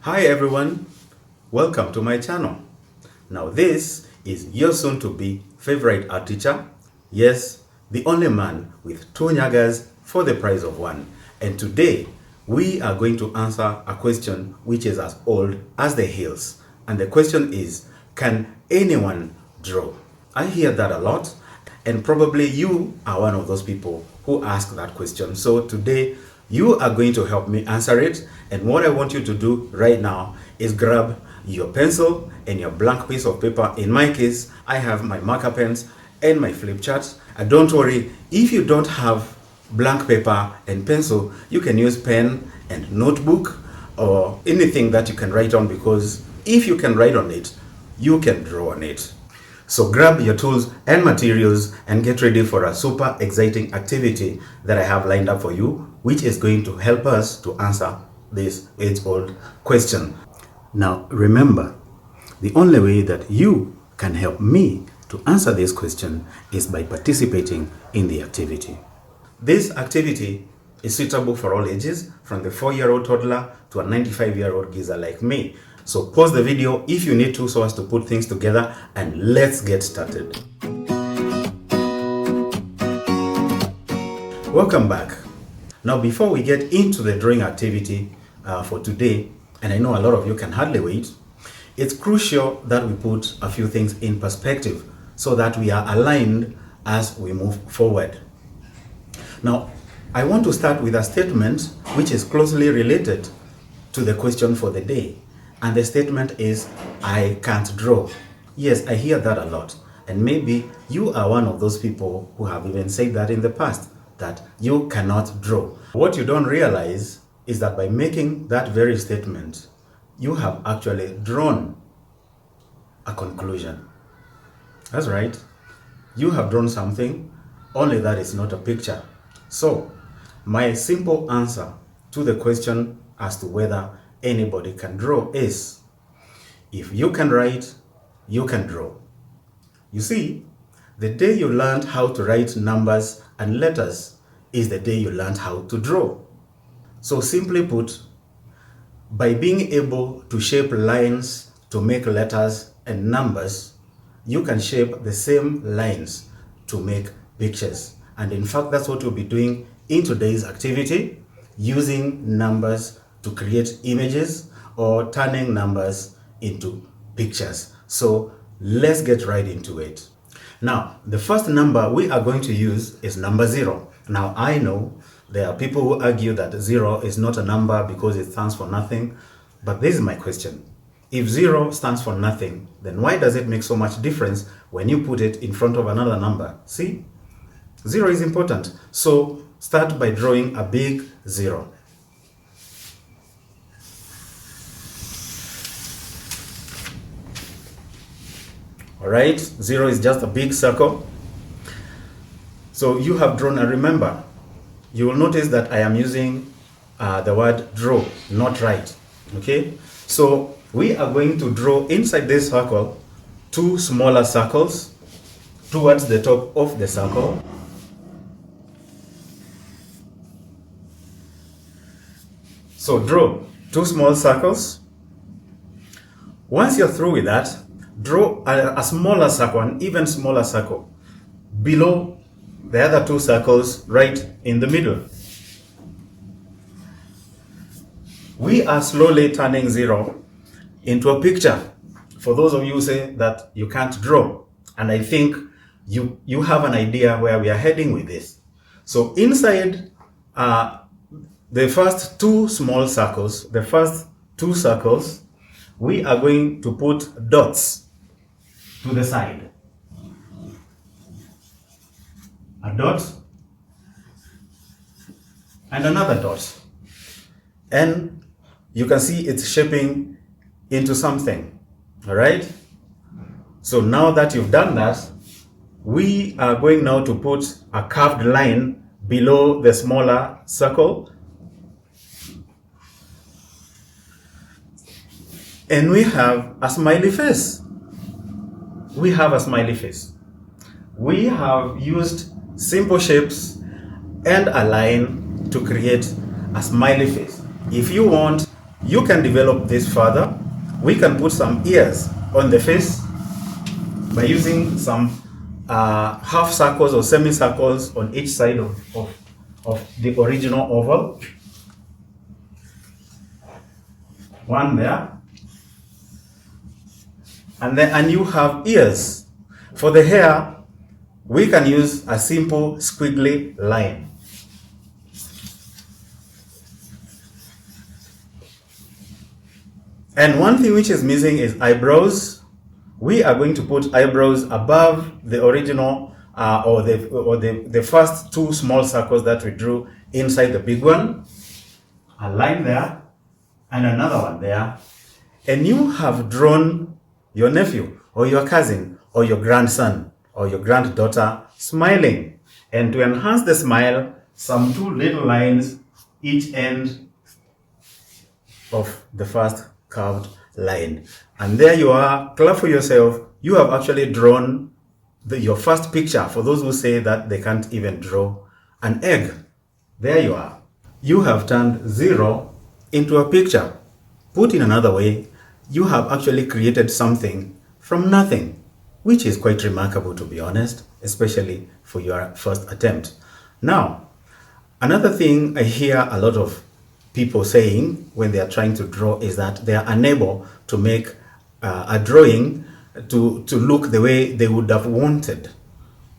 Hi everyone, welcome to my channel. Now this is your soon to be favorite art teacher. Yes, the only man with two nyagas for the price of one. And today we are going to answer a question which is as old as the hills. And the question is, can anyone draw? I hear that a lot, and probably you are one of those people who ask that question. So today you are going to help me answer it, and what I want you to do right now is grab your pencil and your blank piece of paper. In my case, I have my marker pens and my flip chart. And don't worry, if you don't have blank paper and pencil, you can use pen and notebook or anything that you can write on, because if you can write on it, you can draw on it. So grab your tools and materials and get ready for a super exciting activity that I have lined up for you, which is going to help us to answer this age-old question. Now remember, the only way that you can help me to answer this question is by participating in the activity. This activity is suitable for all ages, from the 4-year-old toddler to a 95-year-old geezer like me. So pause the video if you need to, so as to put things together, and let's get started. Welcome back. Now before we get into the drawing activity for today, and I know a lot of you can hardly wait, it's crucial that we put a few things in perspective so that we are aligned as we move forward. Now, I want to start with a statement which is closely related to the question for the day. And the statement is, I can't draw. Yes, I hear that a lot. And maybe you are one of those people who have even said that in the past, that you cannot draw. What you don't realize is that by making that very statement, you have actually drawn a conclusion. That's right. You have drawn something, only that it's not a picture. So, my simple answer to the question as to whether anybody can draw is, if you can write, you can draw. You see, the day you learned how to write numbers and letters is the day you learned how to draw. So simply put, by being able to shape lines to make letters and numbers, you can shape the same lines to make pictures. And in fact, that's what we'll be doing in today's activity, using numbers to create images or turning numbers into pictures. So let's get right into it. Now, the first number we are going to use is number 0. Now, I know there are people who argue that 0 is not a number because it stands for nothing, but this is my question. If 0 stands for nothing, then why does it make so much difference when you put it in front of another number? See, 0 is important. So start by drawing a big 0. Alright, 0 is just a big circle. So you have drawn, and remember, you will notice that I am using the word draw, not write. Okay, so we are going to draw inside this circle 2 smaller circles towards the top of the circle. So draw 2 small circles. Once you're through with that, draw a smaller circle, an even smaller circle, below the other 2 circles right in the middle. We are slowly turning 0 into a picture. For those of you who say that you can't draw, and I think you have an idea where we are heading with this. So inside the first 2 small circles, the first 2 circles, we are going to put dots to the side. A dot and another dot. And you can see it's shaping into something. All right? So now that you've done that, we are going now to put a curved line below the smaller circle. And we have a smiley face. We have a smiley face. We have used simple shapes and a line to create a smiley face. If you want, You can develop this further. We can put some ears on the face by using some half circles or semicircles on each side of the original oval. One there. And you have ears. For the hair, we can use a simple squiggly line. And one thing which is missing is eyebrows. We are going to put eyebrows above the original or the first two small circles that we drew inside the big one. A line there and another one there. And you have drawn your nephew or your cousin or your grandson or your granddaughter smiling. And to enhance the smile, some two little lines each end of the first curved line. And there you are. Clap for yourself. You have actually drawn your first picture. For those who say that they can't even draw an egg, there you are. You have turned 0 into a picture. Put in another way, you have actually created something from nothing, which is quite remarkable, to be honest, especially for your first attempt. Now, another thing I hear a lot of people saying when they are trying to draw is that they are unable to make a drawing to look the way they would have wanted.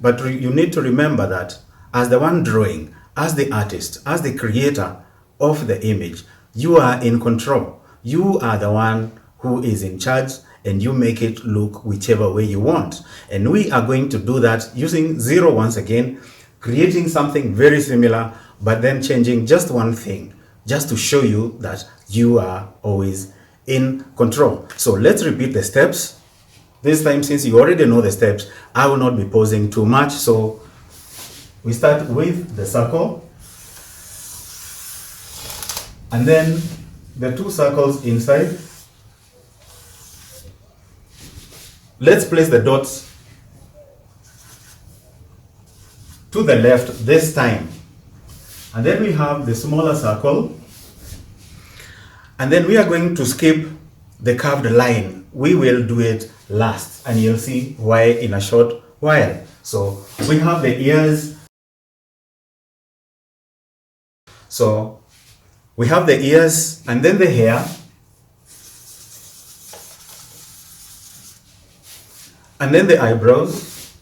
But you need to remember that as the one drawing, as the artist, as the creator of the image, you are in control. You are the one who is in charge, and you make it look whichever way you want. And we are going to do that using 0 once again, creating something very similar, but then changing just one thing, just to show you that you are always in control. So let's repeat the steps. This time, since you already know the steps, I will not be pausing too much. So we start with the circle, and then the 2 circles inside. Let's place the dots to the left this time. And then we have the smaller circle. And then we are going to skip the curved line. We will do it last, and you'll see why in a short while. So we have the ears. So we have the ears and then the hair. And then the eyebrows.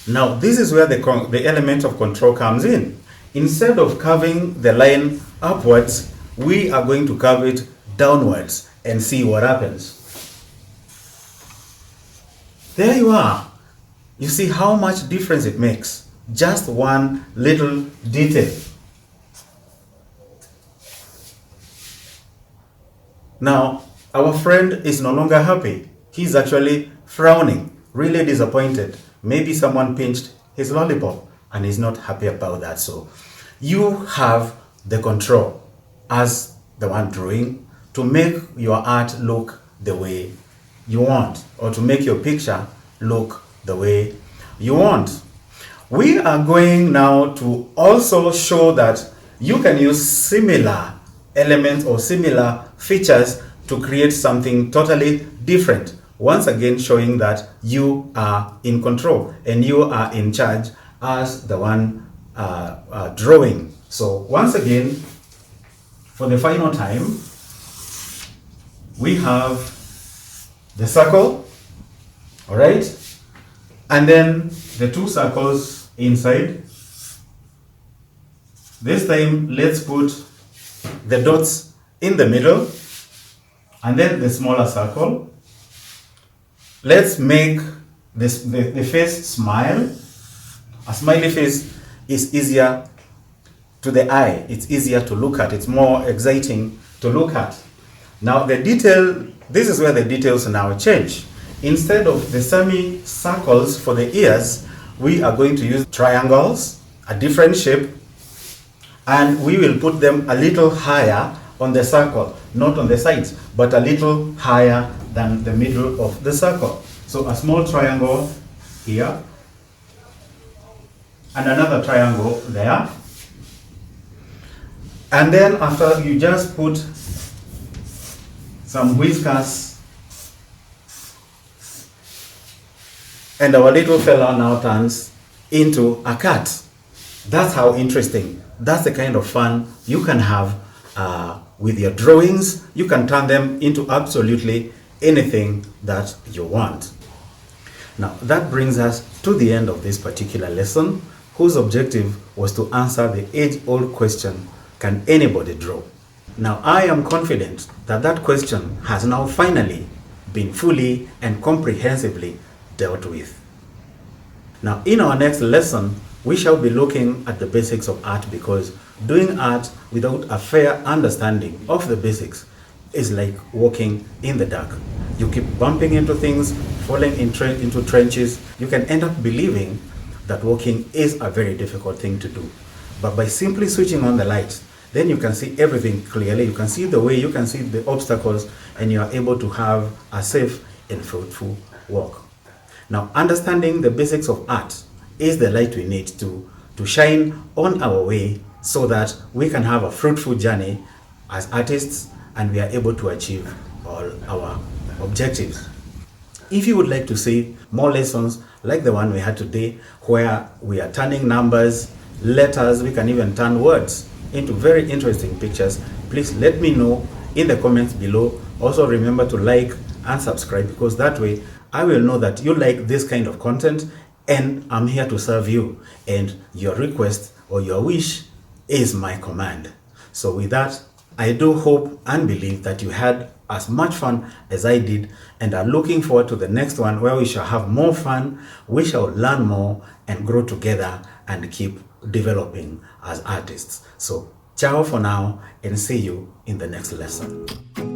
Now, this is where the element of control comes in. Instead of curving the line upwards, we are going to curve it downwards and see what happens. There you are. You see how much difference it makes. Just one little detail. Now, our friend is no longer happy. He's actually frowning, really disappointed. Maybe someone pinched his lollipop and he's not happy about that. So you have the control as the one drawing to make your art look the way you want, or to make your picture look the way you want. We are going now to also show that you can use similar elements or similar features to create something totally different. Once again, showing that you are in control and you are in charge as the one drawing. So once again, for the final time, we have the circle, all right? And then the 2 circles inside. This time, let's put the dots in the middle. And then the smaller circle. Let's make this the face smile. A smiley face is easier to the eye. It's easier to look at. It's more exciting to look at. Now the detail, this is where the details now change. Instead of the semi-circles for the ears, we are going to use triangles, a different shape, and we will put them a little higher on the circle, not on the sides, but a little higher than the middle of the circle. So a small triangle here, and another triangle there. And then after, you just put some whiskers, and our little fella now turns into a cat. That's how interesting. That's the kind of fun you can have with your drawings. You can turn them into absolutely anything that you want. Now, that brings us to the end of this particular lesson, whose objective was to answer the age-old question, can anybody draw? Now, I am confident that that question has now finally been fully and comprehensively dealt with. Now, in our next lesson, we shall be looking at the basics of art, because doing art without a fair understanding of the basics is like walking in the dark. You keep bumping into things, falling into trenches. You can end up believing that walking is a very difficult thing to do. But by simply switching on the lights, then you can see everything clearly. You can see the way, you can see the obstacles, and you are able to have a safe and fruitful walk. Now, understanding the basics of art is the light we need to shine on our way, so that we can have a fruitful journey as artists, and we are able to achieve all our objectives. If you would like to see more lessons like the one we had today, where we are turning numbers, letters, we can even turn words into very interesting pictures, please let me know in the comments below. Also remember to like and subscribe, because that way I will know that you like this kind of content, and I'm here to serve you, and your request or your wish is my command. So with that, I do hope and believe that you had as much fun as I did, and are looking forward to the next one, where we shall have more fun, we shall learn more and grow together and keep developing as artists. So ciao for now, and see you in the next lesson.